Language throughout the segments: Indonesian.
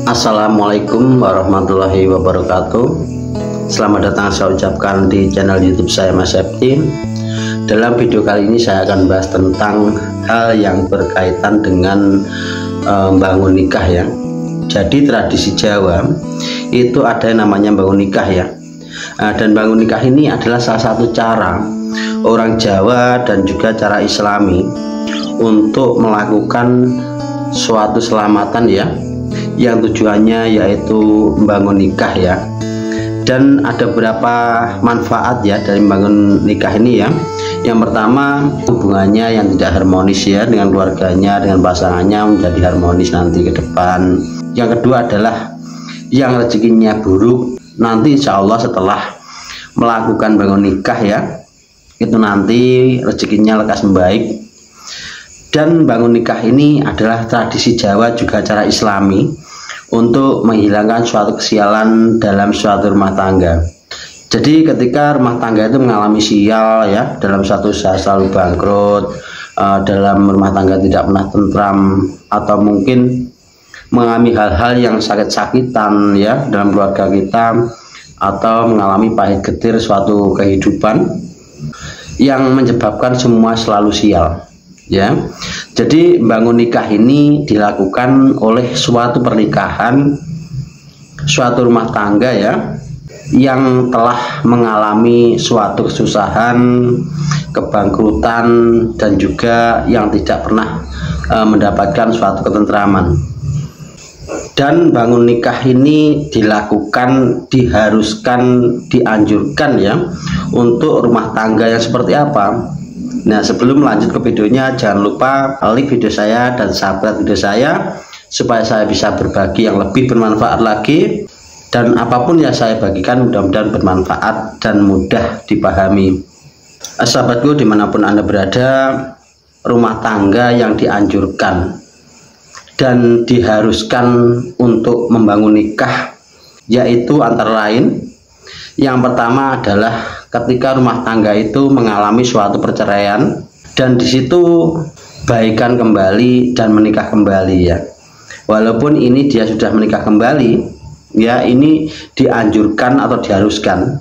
Assalamualaikum warahmatullahi wabarakatuh. Selamat datang saya ucapkan di channel YouTube saya, Mas Septi. Dalam video kali ini saya akan bahas tentang hal yang berkaitan dengan bangun nikah ya. Jadi tradisi Jawa itu ada yang namanya bangun nikah ya. Dan bangun nikah ini adalah salah satu cara orang Jawa dan juga cara Islami untuk melakukan suatu selamatan ya, yang tujuannya yaitu membangun nikah ya. Dan ada beberapa manfaat ya dari membangun nikah ini ya. Yang pertama, hubungannya yang tidak harmonis ya dengan keluarganya, dengan pasangannya menjadi harmonis nanti ke depan. Yang kedua adalah yang rezekinya buruk, nanti insya Allah setelah melakukan bangun nikah ya, itu nanti rezekinya lekas membaik. Dan bangun nikah ini adalah tradisi Jawa juga cara Islami untuk menghilangkan suatu kesialan dalam suatu rumah tangga. Jadi ketika rumah tangga itu mengalami sial ya, dalam suatu usaha selalu bangkrut, dalam rumah tangga tidak pernah tentram, atau mungkin mengalami hal-hal yang sakit-sakitan ya dalam keluarga kita, atau mengalami pahit getir suatu kehidupan yang menyebabkan semua selalu sial ya. Jadi bangun nikah ini dilakukan oleh suatu pernikahan, suatu rumah tangga ya, yang telah mengalami suatu kesusahan, kebangkrutan, dan juga yang tidak pernah mendapatkan suatu ketentraman. Dan bangun nikah ini dilakukan, diharuskan, dianjurkan ya untuk rumah tangga yang seperti apa. Nah, sebelum lanjut ke videonya, jangan lupa like video saya dan subscribe video saya supaya saya bisa berbagi yang lebih bermanfaat lagi. Dan apapun yang saya bagikan mudah-mudahan bermanfaat dan mudah dipahami. Sahabatku dimanapun Anda berada, rumah tangga yang dianjurkan dan diharuskan untuk membangun nikah yaitu antara lain, yang pertama adalah ketika rumah tangga itu mengalami suatu perceraian dan disitu baikan kembali dan menikah kembali ya. Walaupun ini dia sudah menikah kembali ya, ini dianjurkan atau diharuskan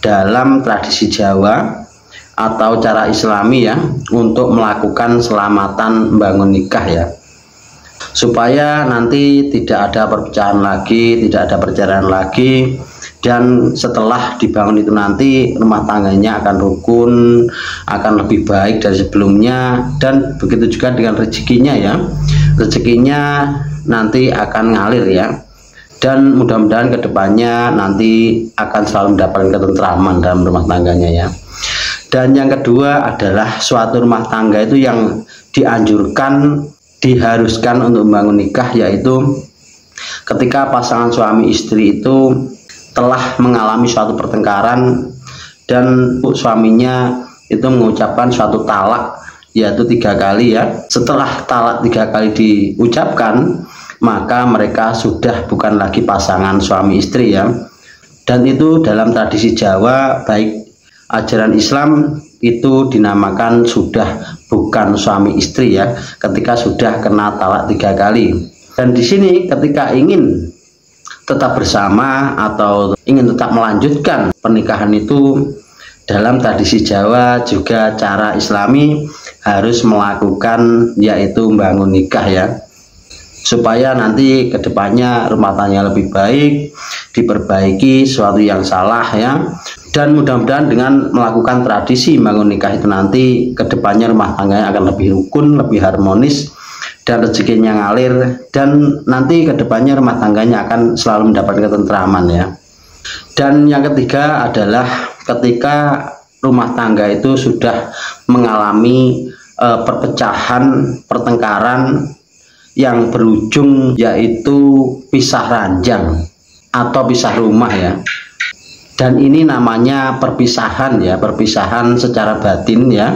dalam tradisi Jawa atau cara Islami ya untuk melakukan selamatan membangun nikah ya, supaya nanti tidak ada perpecahan lagi, tidak ada perceraian lagi. Dan setelah dibangun itu nanti rumah tangganya akan rukun, akan lebih baik dari sebelumnya. Dan begitu juga dengan rezekinya ya, rezekinya nanti akan ngalir ya. Dan mudah-mudahan kedepannya nanti akan selalu mendapatkan ketentraman dalam rumah tangganya ya. Dan yang kedua adalah suatu rumah tangga itu yang dianjurkan, diharuskan untuk membangun nikah, yaitu ketika pasangan suami istri itu telah mengalami suatu pertengkaran dan suaminya itu mengucapkan suatu talak yaitu 3 kali ya. Setelah talak 3 kali diucapkan, maka mereka sudah bukan lagi pasangan suami istri ya. Dan itu dalam tradisi Jawa baik ajaran Islam itu dinamakan sudah bukan suami istri ya, ketika sudah kena talak 3 kali. Dan di sini ketika ingin tetap bersama atau ingin tetap melanjutkan pernikahan itu, dalam tradisi Jawa juga cara Islami harus melakukan yaitu membangun nikah ya, supaya nanti kedepannya rumah tangga lebih baik, diperbaiki sesuatu yang salah ya. Dan mudah-mudahan dengan melakukan tradisi membangun nikah itu nanti kedepannya rumah tangganya akan lebih rukun, lebih harmonis, dan rezekinya ngalir, dan nanti kedepannya rumah tangganya akan selalu mendapatkan ketentraman ya. Dan yang ketiga adalah ketika rumah tangga itu sudah mengalami perpecahan, pertengkaran yang berujung yaitu pisah ranjang atau pisah rumah ya. Dan ini namanya perpisahan ya, perpisahan secara batin ya.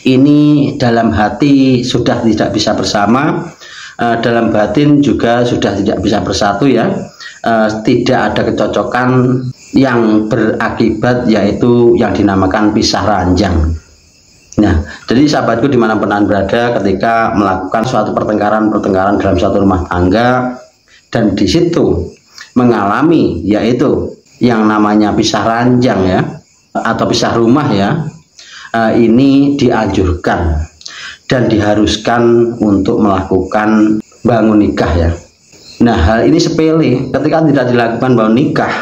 Ini dalam hati sudah tidak bisa bersama, dalam batin juga sudah tidak bisa bersatu ya. Tidak ada kecocokan yang berakibat yaitu yang dinamakan pisah ranjang. Nah, jadi sahabatku dimanapun Anda berada, ketika melakukan suatu pertengkaran dalam suatu rumah tangga dan di situ mengalami yaitu yang namanya pisah ranjang ya, atau pisah rumah ya, ini dianjurkan dan diharuskan untuk melakukan bangun nikah ya. Nah, hal ini sepele, ketika tidak dilakukan bangun nikah,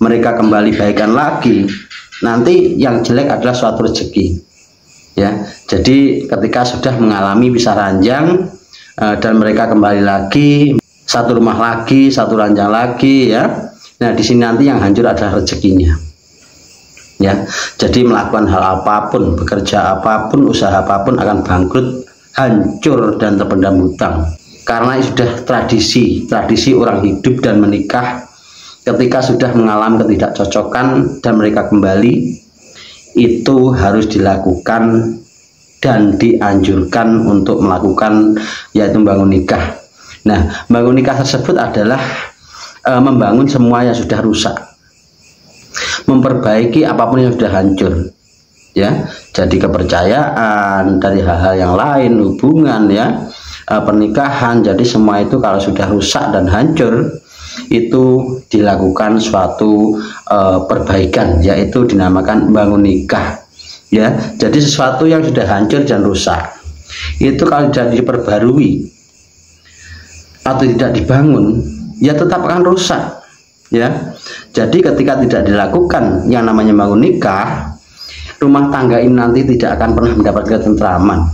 mereka kembali baikan lagi, nanti yang jelek adalah suatu rezeki ya. Jadi ketika sudah mengalami pisah ranjang dan mereka kembali lagi, satu rumah lagi, satu ranjang lagi ya. Nah, di sini nanti yang hancur adalah rezekinya ya. Jadi melakukan hal apapun, bekerja apapun, usaha apapun akan bangkrut, hancur dan terpendam hutang, karena sudah tradisi orang hidup dan menikah. Ketika sudah mengalami ketidakcocokan dan mereka kembali, itu harus dilakukan dan dianjurkan untuk melakukan yaitu bangun nikah. Nah, bangun nikah tersebut adalah membangun semua yang sudah rusak, memperbaiki apapun yang sudah hancur ya. Jadi kepercayaan, dari hal-hal yang lain, hubungan ya, pernikahan. Jadi semua itu kalau sudah rusak dan hancur, itu dilakukan suatu perbaikan, yaitu dinamakan bangun nikah ya. Jadi sesuatu yang sudah hancur dan rusak itu kalau tidak diperbarui atau tidak dibangun, ya tetap akan rusak ya. Jadi ketika tidak dilakukan yang namanya bangun nikah, rumah tangga ini nanti tidak akan pernah mendapatkan ketentraman,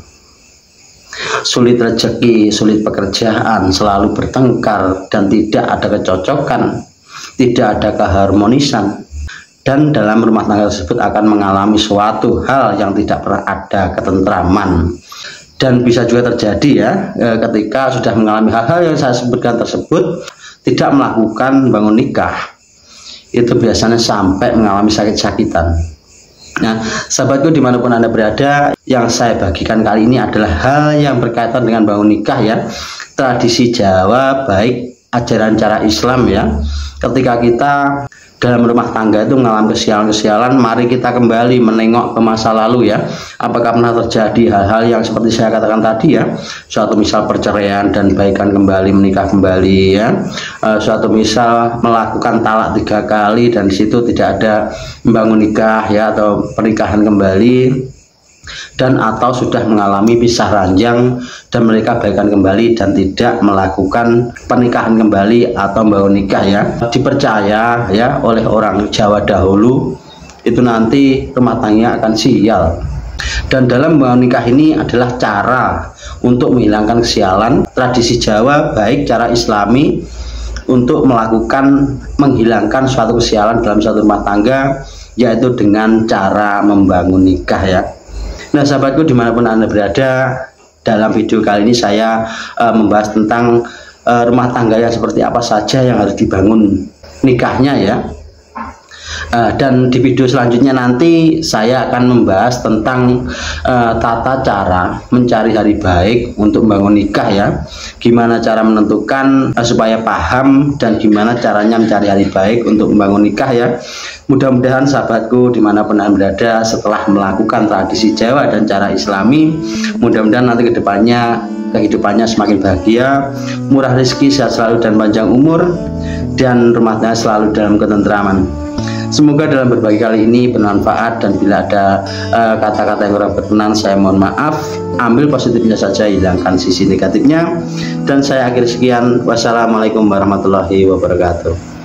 sulit rezeki, sulit pekerjaan, selalu bertengkar dan tidak ada kecocokan, tidak ada keharmonisan, dan dalam rumah tangga tersebut akan mengalami suatu hal yang tidak pernah ada ketentraman. Dan bisa juga terjadi ya, ketika sudah mengalami hal-hal yang saya sebutkan tersebut, tidak melakukan bangun nikah, itu biasanya sampai mengalami sakit-sakitan. Nah, sahabatku dimanapun Anda berada, yang saya bagikan kali ini adalah hal yang berkaitan dengan bangun nikah ya, tradisi Jawa, baik ajaran cara Islam ya. Ketika kita dalam rumah tangga itu mengalami kesialan-kesialan, mari kita kembali menengok ke masa lalu ya. Apakah pernah terjadi hal-hal yang seperti saya katakan tadi ya, suatu misal perceraian dan baikan kembali, menikah kembali ya, suatu misal melakukan talak 3 kali dan disitu tidak ada membangun nikah ya, atau pernikahan kembali, dan atau sudah mengalami pisah ranjang dan mereka baikan kembali dan tidak melakukan pernikahan kembali atau membangun nikah ya. Dipercaya ya oleh orang Jawa dahulu, itu nanti rumah tangganya akan sial. Dan dalam membangun nikah ini adalah cara untuk menghilangkan kesialan. Tradisi Jawa baik cara Islami untuk melakukan menghilangkan suatu kesialan dalam suatu rumah tangga, yaitu dengan cara membangun nikah ya. Nah, sahabatku dimanapun Anda berada, dalam video kali ini saya membahas tentang rumah tangga yang seperti apa saja yang harus dibangun nikahnya ya. Dan di video selanjutnya nanti saya akan membahas tentang tata cara mencari hari baik untuk membangun nikah ya. Gimana cara menentukan supaya paham, dan gimana caranya mencari hari baik untuk membangun nikah ya. Mudah-mudahan sahabatku dimanapun Anda berada, setelah melakukan tradisi Jawa dan cara Islami, mudah-mudahan nanti kehidupannya semakin bahagia, murah rezeki, sehat selalu dan panjang umur, dan rumah tangga selalu dalam ketentraman. Semoga dalam berbagi kali ini bermanfaat, dan bila ada kata-kata yang kurang berkenan, saya mohon maaf. Ambil positifnya saja, hilangkan sisi negatifnya. Dan saya akhiri sekian. Wassalamualaikum warahmatullahi wabarakatuh.